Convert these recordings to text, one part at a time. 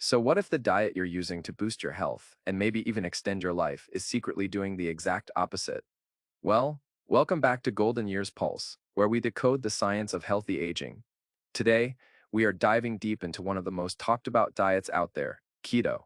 So what if the diet you're using to boost your health and maybe even extend your life is secretly doing the exact opposite? Well, welcome back to Golden Years Pulse, where we decode the science of healthy aging. Today, we are diving deep into one of the most talked about diets out there, keto.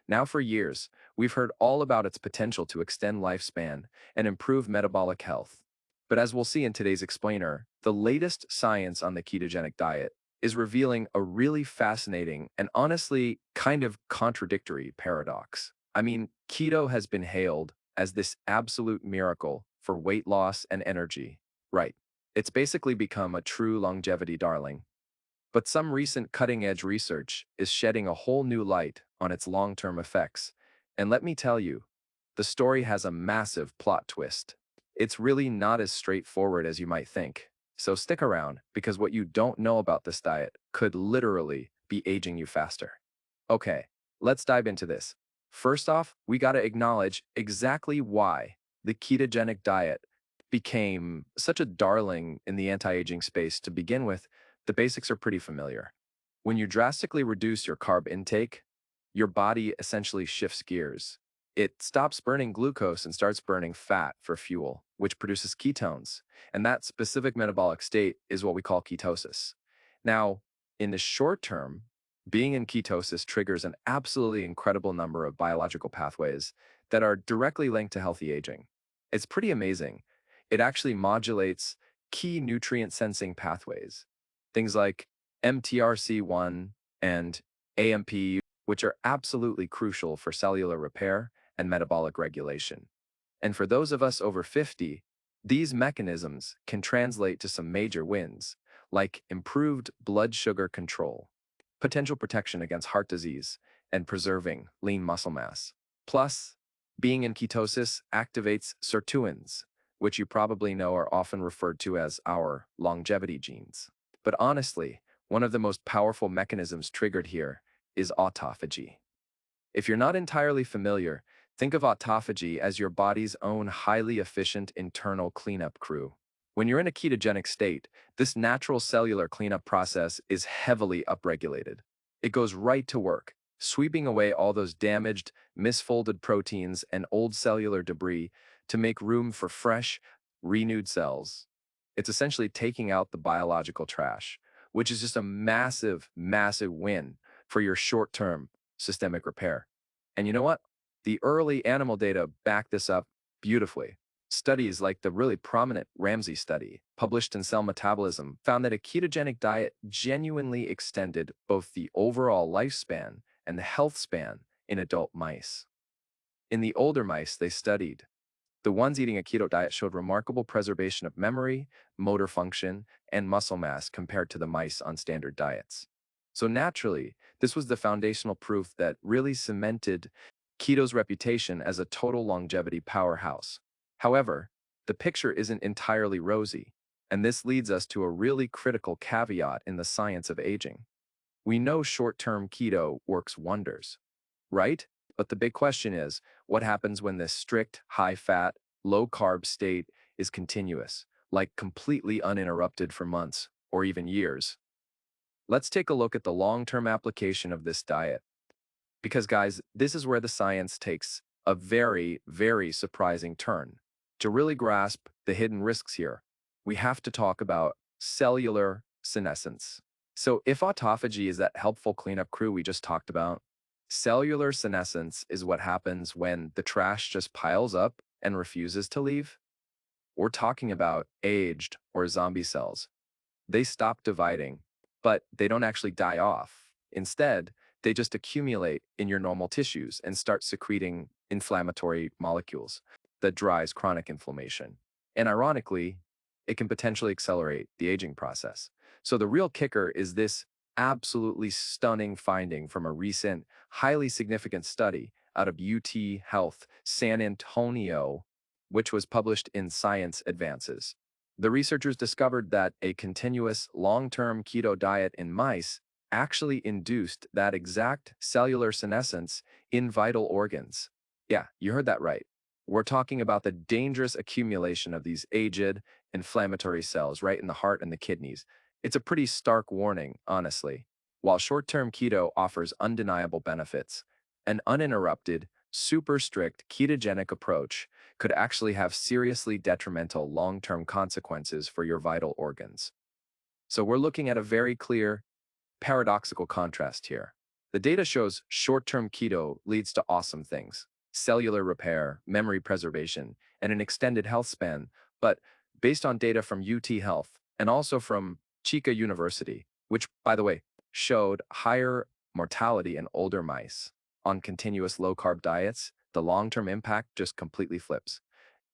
Now, for years, we've heard all about its potential to extend lifespan and improve metabolic health. But as we'll see in today's explainer, the latest science on the ketogenic diet is revealing a really fascinating and honestly kind of contradictory paradox. I mean, keto has been hailed as this absolute miracle for weight loss and energy. Right. It's basically become a true longevity darling. But some recent cutting-edge research is shedding a whole new light on its long-term effects. And let me tell you, the story has a massive plot twist. It's really not as straightforward as you might think. So stick around, because what you don't know about this diet could literally be aging you faster. Okay, let's dive into this. First off, we gotta acknowledge exactly why the ketogenic diet became such a darling in the anti-aging space to begin with. The basics are pretty familiar. When you drastically reduce your carb intake, your body essentially shifts gears. It stops burning glucose and starts burning fat for fuel, which produces ketones. And that specific metabolic state is what we call ketosis. Now, in the short term, being in ketosis triggers an absolutely incredible number of biological pathways that are directly linked to healthy aging. It's pretty amazing. It actually modulates key nutrient sensing pathways, things like MTRC1 and AMP, which are absolutely crucial for cellular repair and metabolic regulation. And for those of us over 50, these mechanisms can translate to some major wins, like improved blood sugar control, potential protection against heart disease, and preserving lean muscle mass. Plus, being in ketosis activates sirtuins, which you probably know are often referred to as our longevity genes. But honestly, one of the most powerful mechanisms triggered here is autophagy. If you're not entirely familiar, think of autophagy as your body's own highly efficient internal cleanup crew. When you're in a ketogenic state, this natural cellular cleanup process is heavily upregulated. It goes right to work, sweeping away all those damaged, misfolded proteins and old cellular debris to make room for fresh, renewed cells. It's essentially taking out the biological trash, which is just a massive, massive win for your short-term systemic repair. And you know what? The early animal data back this up beautifully. Studies like the really prominent Ramsey study, published in Cell Metabolism, found that a ketogenic diet genuinely extended both the overall lifespan and the health span in adult mice. In the older mice they studied, the ones eating a keto diet showed remarkable preservation of memory, motor function, and muscle mass compared to the mice on standard diets. So naturally, this was the foundational proof that really cemented keto's reputation as a total longevity powerhouse. However, the picture isn't entirely rosy, and this leads us to a really critical caveat in the science of aging. We know short-term keto works wonders, right? But the big question is, what happens when this strict, high-fat, low-carb state is continuous, like completely uninterrupted for months or even years? Let's take a look at the long-term application of this diet. Because, guys, this is where the science takes a very, very surprising turn. To really grasp the hidden risks here, we have to talk about cellular senescence. So if autophagy is that helpful cleanup crew we just talked about, cellular senescence is what happens when the trash just piles up and refuses to leave. We're talking about aged or zombie cells. They stop dividing, but they don't actually die off. Instead, they just accumulate in your normal tissues and start secreting inflammatory molecules that drives chronic inflammation. And ironically, it can potentially accelerate the aging process. So the real kicker is this absolutely stunning finding from a recent, highly significant study out of UT Health San Antonio, which was published in Science Advances. The researchers discovered that a continuous long-term keto diet in mice actually induced that exact cellular senescence in vital organs. Yeah, you heard that right. We're talking about the dangerous accumulation of these aged, inflammatory cells right in the heart and the kidneys. It's a pretty stark warning, honestly. While short-term keto offers undeniable benefits, an uninterrupted, super strict ketogenic approach could actually have seriously detrimental long-term consequences for your vital organs. So we're looking at a very clear, paradoxical contrast here. The data shows short-term keto leads to awesome things: cellular repair, memory preservation, and an extended health span. But based on data from UT Health and also from Chica University, which, by the way, showed higher mortality in older mice on continuous low-carb diets, the long-term impact just completely flips.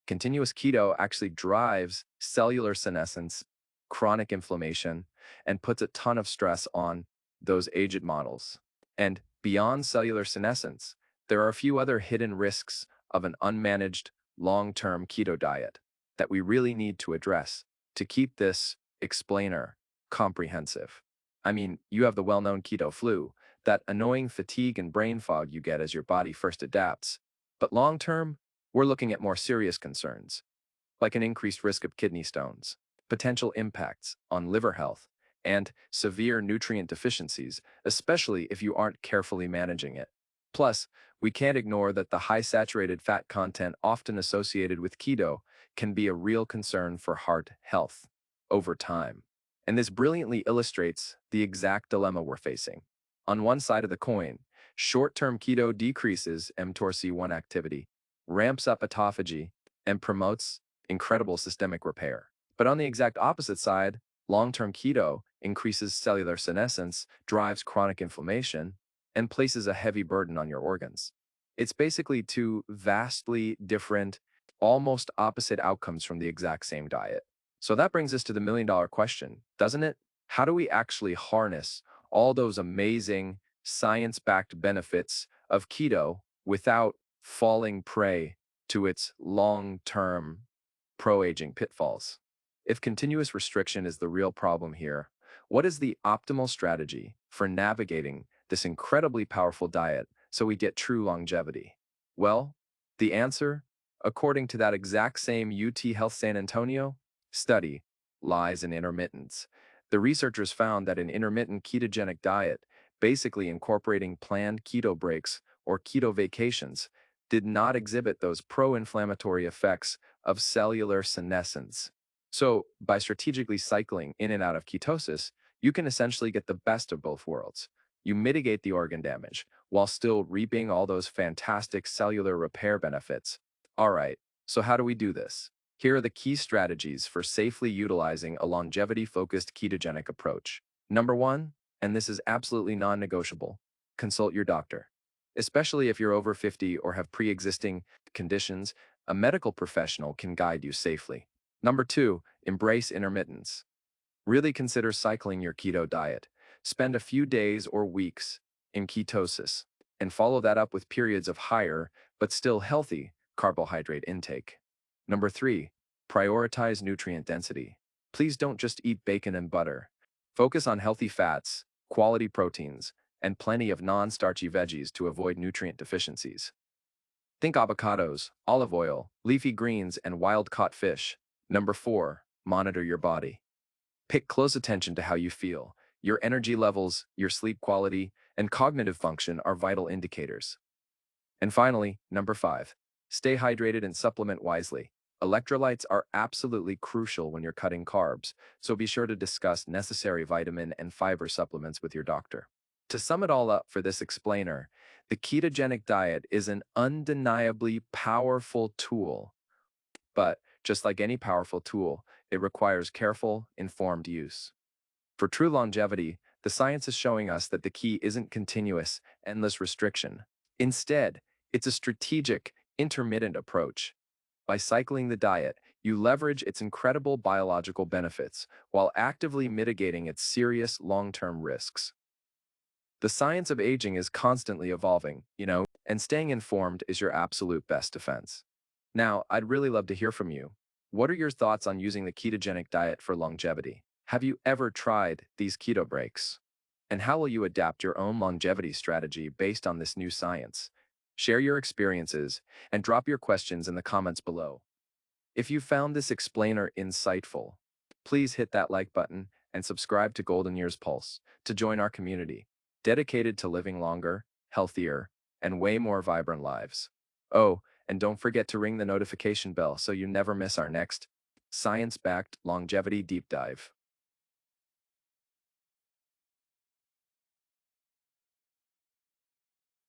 Continuous keto actually drives cellular senescence, chronic inflammation, and puts a ton of stress on those aged models. And beyond cellular senescence, there are a few other hidden risks of an unmanaged long-term keto diet that we really need to address to keep this explainer comprehensive. I mean, you have the well-known keto flu, that annoying fatigue and brain fog you get as your body first adapts. But long-term, we're looking at more serious concerns, like an increased risk of kidney stones, potential impacts on liver health, and severe nutrient deficiencies, especially if you aren't carefully managing it. Plus, we can't ignore that the high saturated fat content often associated with keto can be a real concern for heart health over time. And this brilliantly illustrates the exact dilemma we're facing. On one side of the coin, short-term keto decreases mTOR-C1 activity, ramps up autophagy, and promotes incredible systemic repair. But on the exact opposite side, long-term keto increases cellular senescence, drives chronic inflammation, and places a heavy burden on your organs. It's basically two vastly different, almost opposite outcomes from the exact same diet. So that brings us to the million-dollar question, doesn't it? How do we actually harness all those amazing science-backed benefits of keto without falling prey to its long-term pro-aging pitfalls? If continuous restriction is the real problem here, what is the optimal strategy for navigating this incredibly powerful diet so we get true longevity? Well, the answer, according to that exact same UT Health San Antonio study, lies in intermittence. The researchers found that an intermittent ketogenic diet, basically incorporating planned keto breaks or keto vacations, did not exhibit those pro-inflammatory effects of cellular senescence. So, by strategically cycling in and out of ketosis, you can essentially get the best of both worlds. You mitigate the organ damage while still reaping all those fantastic cellular repair benefits. All right, so how do we do this? Here are the key strategies for safely utilizing a longevity-focused ketogenic approach. Number one, and this is absolutely non-negotiable, consult your doctor. Especially if you're over 50 or have pre-existing conditions, a medical professional can guide you safely. Number two, embrace intermittence. Really consider cycling your keto diet. Spend a few days or weeks in ketosis and follow that up with periods of higher, but still healthy, carbohydrate intake. Number three, prioritize nutrient density. Please don't just eat bacon and butter. Focus on healthy fats, quality proteins, and plenty of non-starchy veggies to avoid nutrient deficiencies. Think avocados, olive oil, leafy greens, and wild-caught fish. Number four, monitor your body. Pay close attention to how you feel. Your energy levels, your sleep quality, and cognitive function are vital indicators. And finally, number five, stay hydrated and supplement wisely. Electrolytes are absolutely crucial when you're cutting carbs, so be sure to discuss necessary vitamin and fiber supplements with your doctor. To sum it all up for this explainer, the ketogenic diet is an undeniably powerful tool, but just like any powerful tool, it requires careful, informed use. For true longevity, the science is showing us that the key isn't continuous, endless restriction. Instead, it's a strategic, intermittent approach. By cycling the diet, you leverage its incredible biological benefits while actively mitigating its serious long-term risks. The science of aging is constantly evolving, and staying informed is your absolute best defense. Now, I'd really love to hear from you. What are your thoughts on using the ketogenic diet for longevity? Have you ever tried these keto breaks? And how will you adapt your own longevity strategy based on this new science? Share your experiences and drop your questions in the comments below. If you found this explainer insightful, please hit that like button and subscribe to Golden Years Pulse to join our community, dedicated to living longer, healthier, and way more vibrant lives. Oh, and don't forget to ring the notification bell so you never miss our next science-backed longevity deep dive.